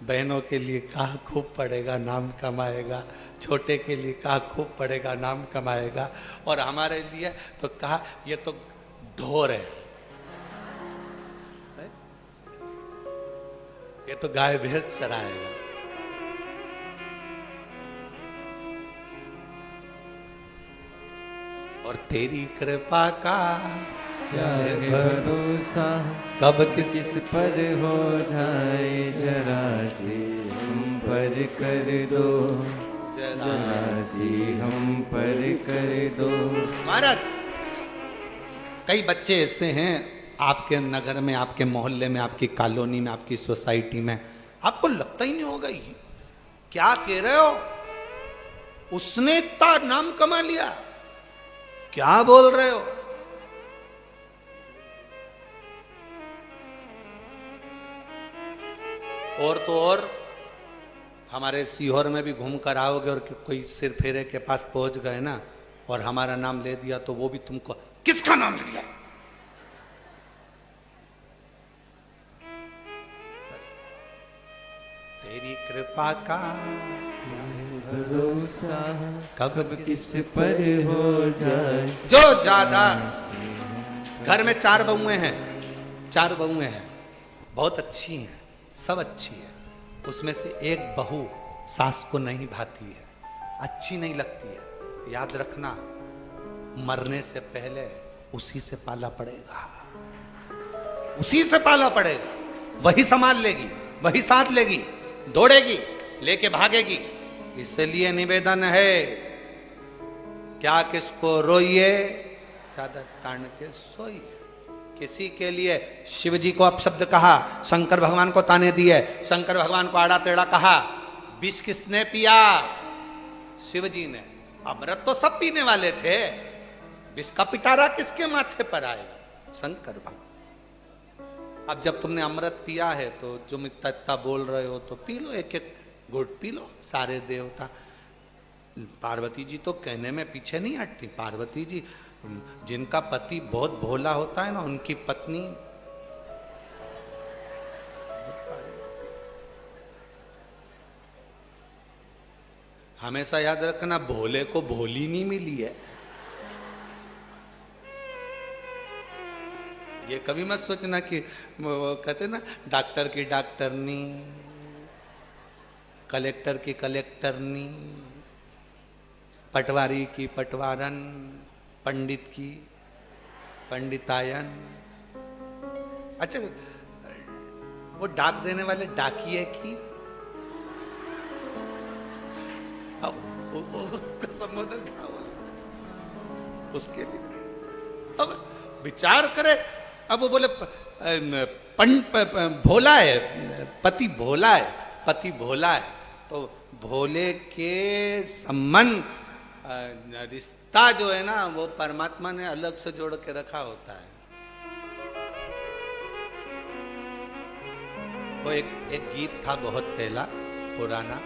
बहनों के लिए कहा खूब पढ़ेगा, नाम कमाएगा। छोटे के लिए कहा खूब पढ़ेगा, नाम कमाएगा। और हमारे लिए तो कहा ये तो ढोर है, ये तो गाय भैंस चराएगा। और तेरी कृपा का क्या भरोसा, कब किस किस पर हो जाए, जरा सी हम पर कर दो, जरा सी हम पर कर दो। महाराज कई बच्चे ऐसे हैं आपके नगर में, आपके मोहल्ले में, आपकी कॉलोनी में, आपकी सोसाइटी में, आपको लगता ही नहीं होगा ये क्या कह रहे हो, उसने इतना नाम कमा लिया, क्या बोल रहे हो। और तो और हमारे सीहोर में भी घूम कर आओगे और कोई सिर फेरे के पास पहुंच गए ना और हमारा नाम ले दिया तो वो भी तुमको किसका नाम लिया। तेरी कृपा का भरोसा, कब किस पर हो जाए। जो ज्यादा घर में 4 बहुएं हैं, 4 बहुएं हैं, बहुत अच्छी हैं, सब अच्छी है, उसमें से एक बहू सास को नहीं भाती है, अच्छी नहीं लगती है। याद रखना मरने से पहले उसी से पाला पड़ेगा, उसी से पाला पड़ेगा, वही संभाल लेगी, वही साथ लेगी, दौड़ेगी, लेके भागेगी। इसलिए निवेदन है क्या किसको रोइए, चादर तान के सोइए। किसी के लिए शिव जी को अपशब्द कहा, शंकर भगवान को ताने दिए, शंकर भगवान को आड़ा टेढ़ा कहा। विष किसने पिया? शिव जी ने। अमृत तो सब पीने वाले थे, विष का पिटारा किसके माथे पर आएगा? शंकर भगवान। अब जब तुमने अमृत पिया है तो तुम इतना इतना बोल रहे हो तो पी लो, एक एक घुट पी लो। सारे देवता, पार्वती जी तो कहने में पीछे नहीं हटती। पार्वती जी जिनका पति बहुत भोला होता है ना, उनकी पत्नी हमेशा याद रखना, भोले को भोली नहीं मिली है। ये कभी मत सोचना कि वो कहते ना डॉक्टर की डॉक्टरनी, कलेक्टर की कलेक्टरनी, पटवारी की पटवारन, पंडित की पंडितायन। अच्छा, वो डाक देने वाले डाकिए की, अब उसका संबोधन क्या बोला उसके लिए। अब विचार करे, अब वो बोले भोला है, पति भोला है, पति भोला है, तो भोले के संबंध रिश्ता जो है ना वो परमात्मा ने अलग से जोड़ के रखा होता है। वो एक गीत था बहुत पहला पुराना,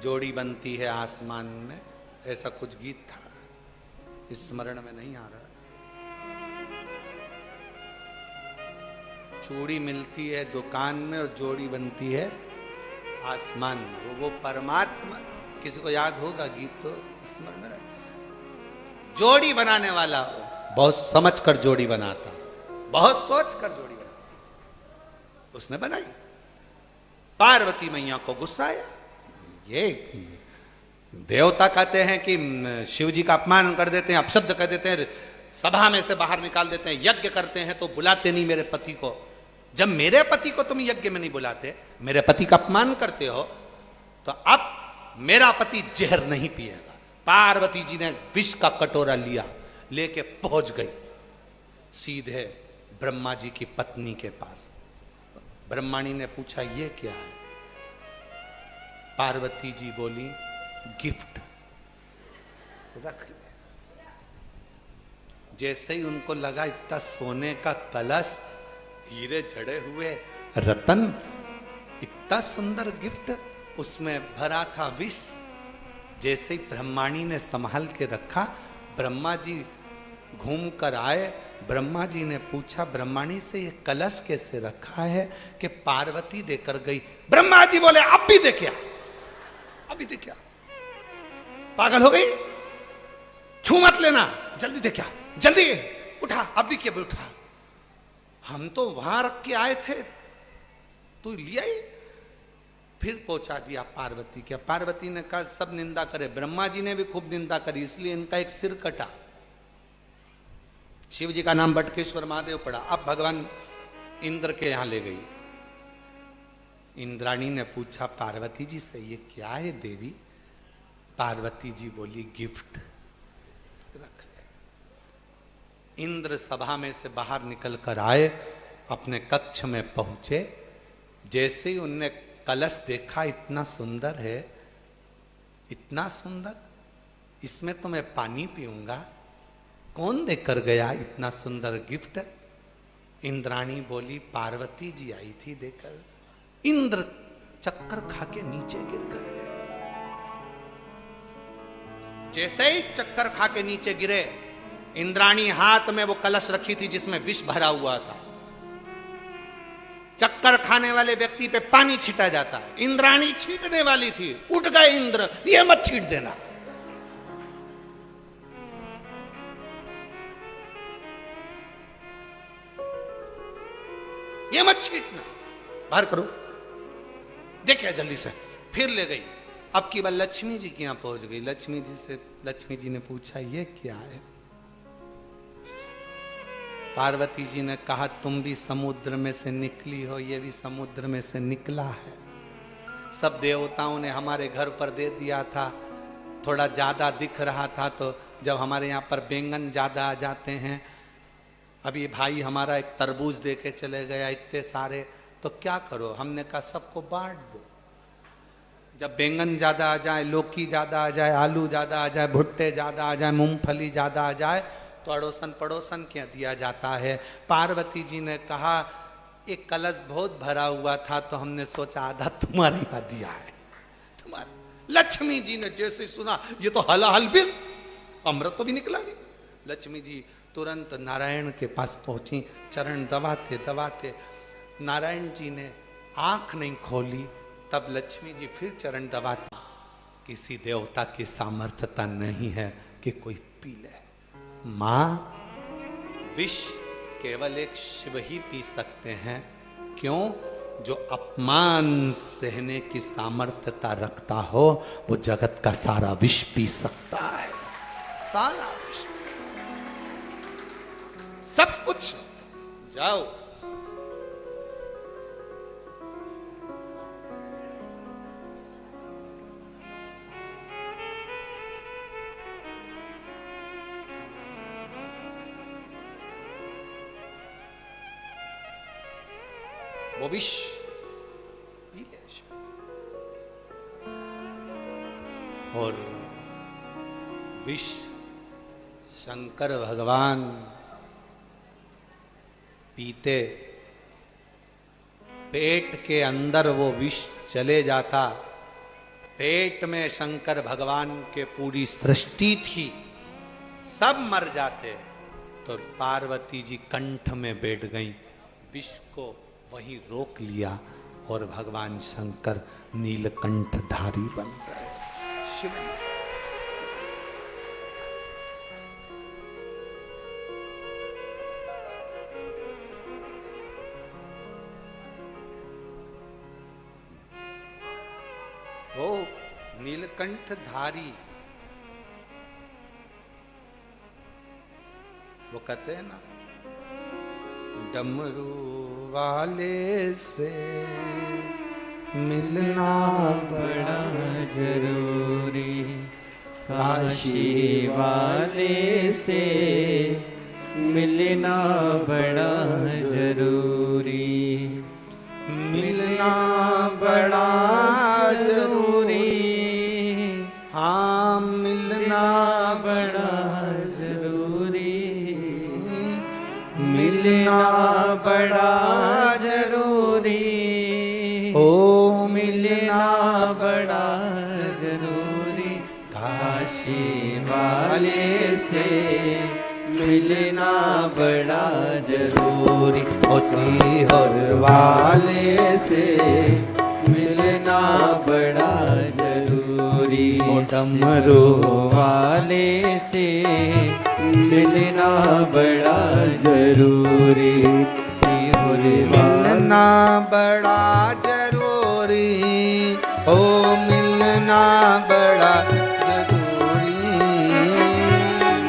जोड़ी बनती है आसमान में, ऐसा कुछ गीत था, इस स्मरण में नहीं आ रहा। चूड़ी मिलती है दुकान में और जोड़ी बनती है आसमान में। वो परमात्मा, किसी को याद होगा गीत तो स्मरण में रहे। जोड़ी बनाने वाला बहुत समझ कर जोड़ी बनाता, बहुत सोच कर जोड़ी बनाता, उसने बनाई। पार्वती मैया को गुस्सा आया। ये देवता कहते हैं कि शिव जी का अपमान कर देते हैं, अपशब्द कर देते हैं, सभा में से बाहर निकाल देते हैं, यज्ञ करते हैं तो बुलाते नहीं मेरे पति को। जब मेरे पति को तुम यज्ञ में नहीं बुलाते, मेरे पति का अपमान करते हो, तो अब मेरा पति जहर नहीं पिएगा। पार्वती जी ने विष का कटोरा लिया, लेके पहुंच गई सीधे ब्रह्मा जी की पत्नी के पास। ब्रह्माणी ने पूछा ये क्या है? पार्वती जी बोली गिफ्ट, रख ले। जैसे ही उनको लगा इतना सोने का कलश, हीरे जड़े हुए रतन, इतना सुंदर गिफ्ट, उसमें भरा था विष। जैसे ही ब्रह्माणी ने संभाल के रखा, ब्रह्मा जी घूम कर आए। ब्रह्मा जी ने पूछा ब्रह्माणी से ये कलश कैसे रखा है? कि पार्वती देकर गई। ब्रह्मा जी बोले अब भी देखिया, अभी देखिया, पागल हो गई, छू मत लेना, जल्दी देखिया, जल्दी उठा, अभी क्या उठा, हम तो वहां रख के आए थे, तू लिया ही। फिर पहुंचा दिया पार्वती के। पार्वती ने कहा सब निंदा करे, ब्रह्मा जी ने भी खूब निंदा करी, इसलिए इनका एक सिर कटा। शिव जी का नाम बटकेश्वर महादेव पड़ा। अब भगवान इंद्र के यहां ले गई। इंद्राणी ने पूछा पार्वती जी से ये क्या है देवी? पार्वती जी बोली गिफ्ट, रख ले। इंद्र सभा में से बाहर निकल कर आए, अपने कक्ष में पहुंचे। जैसे ही उनने कलश देखा, इतना सुंदर है, इतना सुंदर, इसमें तो मैं पानी पीऊंगा। कौन देकर गया इतना सुंदर गिफ्ट? इंद्राणी बोली पार्वती जी आई थी देकर। इंद्र चक्कर खा के नीचे गिर गए। जैसे ही चक्कर खा के नीचे गिरे, इंद्राणी हाथ में वो कलश रखी थी जिसमें विष भरा हुआ था। चक्कर खाने वाले व्यक्ति पे पानी छीटा जाता है, इंद्राणी छीटने वाली थी, उठ गए इंद्र, ये मत छीट देना। ये मत छीटना, बाहर करो। देखिए जल्दी से, फिर ले गई। अब की बार लक्ष्मी जी के यहां पहुंच गई। लक्ष्मी जी ने पूछा ये क्या है? पार्वती जी ने कहा तुम भी समुद्र में से निकली हो, ये भी समुद्र में से निकला है। सब देवताओं ने हमारे घर पर दे दिया था, थोड़ा ज्यादा दिख रहा था, तो जब हमारे यहाँ पर बैंगन ज्यादा आ जाते हैं, अभी भाई हमारा एक तरबूज दे के चले गया इतने सारे, तो क्या करो? हमने कहा सबको बांट दो। जब बैंगन ज्यादा आ जाए, लौकी ज्यादा आ जाए, आलू ज्यादा आ जाए, भुट्टे ज्यादा आ जाए, मूंगफली ज्यादा आ जाए, तो अड़ोसन पड़ोसन क्या दिया जाता है। पार्वती जी ने कहा एक कलश बहुत भरा हुआ था, तो हमने सोचा आधा तुम्हारे यहाँ दिया है, तुम्हारे। लक्ष्मी जी ने जैसे सुना ये तो हलाहल विष, अमृत तो भी निकला नहीं। लक्ष्मी जी तुरंत नारायण के पास पहुंची, चरण दबाते दबाते। नारायण जी ने आंख नहीं खोली, तब लक्ष्मी जी फिर चरण दबाती। किसी देवता की सामर्थ्यता नहीं है कि कोई पी ले। मां, विष केवल एक शिव ही पी सकते हैं। क्यों? जो अपमान सहने की सामर्थ्यता रखता हो वो जगत का सारा विष पी सकता है, सारा विष पी सकता है। सब कुछ जाओ। वो विष पी ले। और विष शंकर भगवान पीते, पेट के अंदर वो विष चले जाता। पेट में शंकर भगवान के पूरी सृष्टि थी, सब मर जाते। तो पार्वती जी कंठ में बैठ गईं, विष को वहीं रोक लिया और भगवान शंकर नीलकंठधारी बन गए। शिव ओ नीलकंठधारी, वो कहते हैं ना, डमरू वाले से मिलना बड़ा जरूरी, काशी वाले से मिलना बड़ा जरूरी, मिलना बड़ा जरूरी। हाँ, मिलना बड़ा जरूरी, मिलना बड़ा जरूरी, ओ मिलना बड़ा जरूरी, काशी वाले से मिलना बड़ा जरूरी, ओ सीहोर वाले से मिलना बड़ा जरूरी, ओ डमरू वाले से मिलना बड़ा जरूरी, सीहोर मिलना बड़ा जरूरी, ओ मिलना बड़ा जरूरी,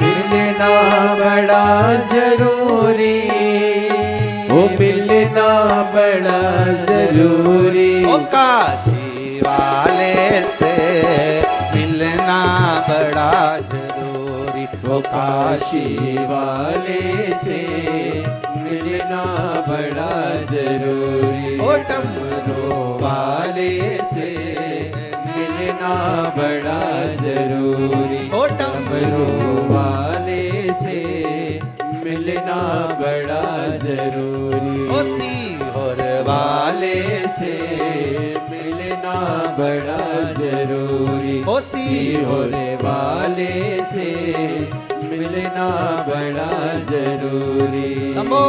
मिलना बड़ा जरूरी, ओ मिलना बड़ा जरूरी, ओ काशी वाले से मिलना बड़ा जरूरी, ओ काशी वाले से मिलना बड़ा जरूरी, ओ डमरू वाले से मिलना बड़ा जरूरी, ओ डमरू वाले से मिलना बड़ा जरूरी, ओ सीहोर वाले से मिलना बड़ा जरूरी, ओ सीहोर सीहोर वाले से मिलना बड़ा जरूरी। समो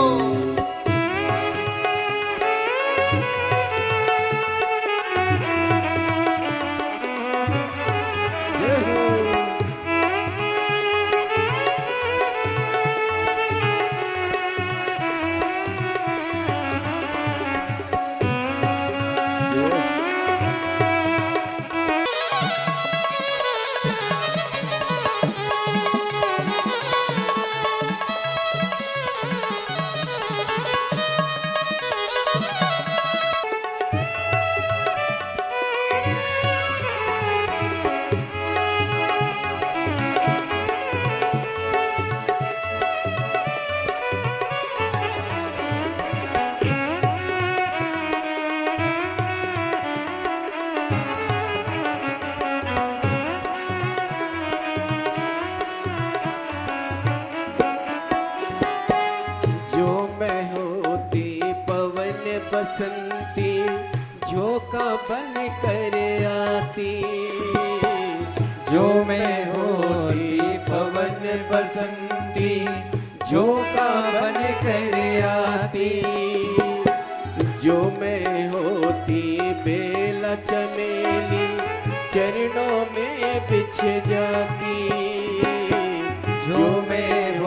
बसंती झोंका बन कर आती, जो मैं होती पवन बसंती झोंका बन कर आती, जो मैं होती बेला चमेली चरणों में बिछ जाती, जो मैं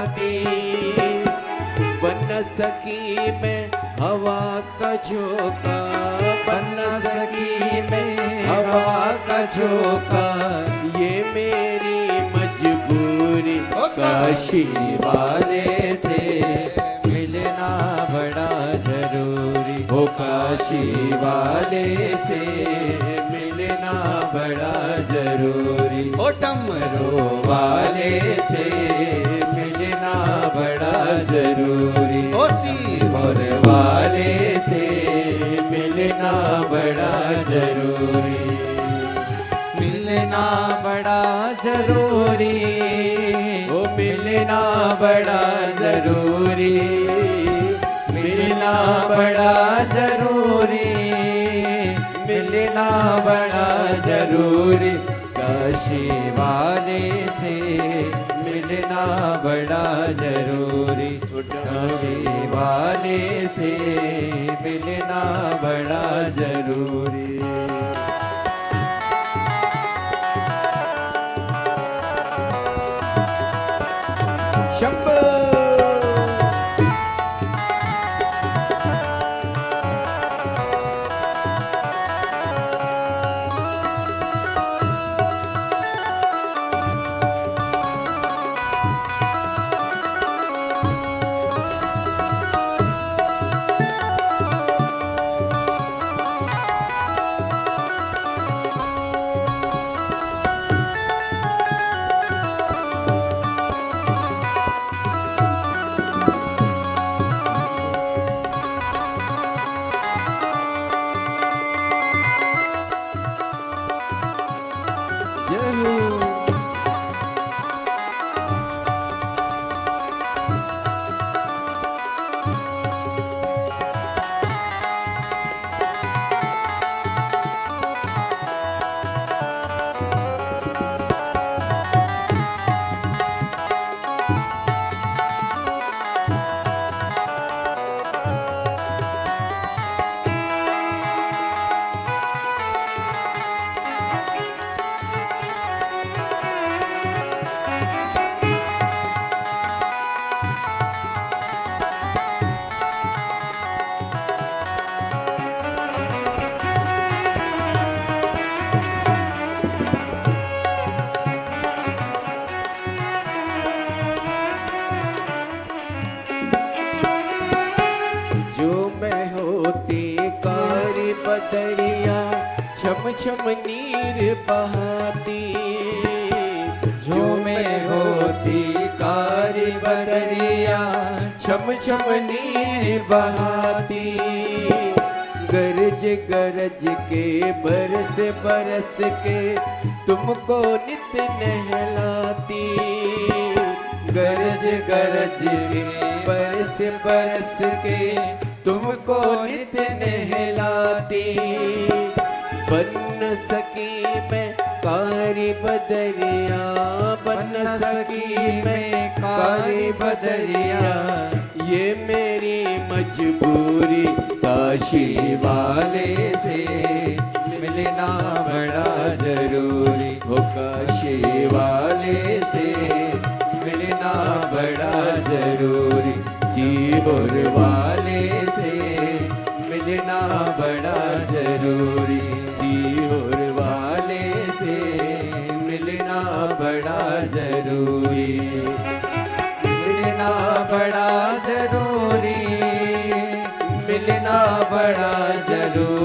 बहाती। बन सकी मैं हवा का झोंका, बन सकी मैं हवा का झोंका, ये मेरी मजबूरी काशी वाले से मिलना बड़ा जरूरी। हो काशी वाले से मिलना बड़ा जरूरी। ओ डमरू वाले से मिलना बड़ा जरूरी। ओ सीहोर वाले से मिलना बड़ा जरूरी। मिलना बड़ा जरूरी, ओ मिलना बड़ा जरूरी, मिलना बड़ा जरूरी, मिलना बड़ा जरूरी। काशी वाले से मिलना बड़ा जरूरी। काशी वाले से मिलना बड़ा जरूरी। शंभो बदरिया छम छम नीर बहाती। जो मैं होती कारी बदरिया छम छम नीर बहाती। गरज गरज के बरस बरस के तुमको नित नहलाती। गरज गरज के बरस बरस के तुमको नित नहलाती। बन सकी मैं कारी बदरिया, बन सकी मैं कारी बदरिया, ये मेरी मजबूरी। काशी वाले से मिलना बड़ा जरूरी। हो काशी वाले से मिलना बड़ा जरूरी। सीहोर वाले से मिलना बड़ा जरूरी। सीहोर वाले से मिलना बड़ा जरूरी। मिलना बड़ा जरूरी, मिलना बड़ा जरूरी।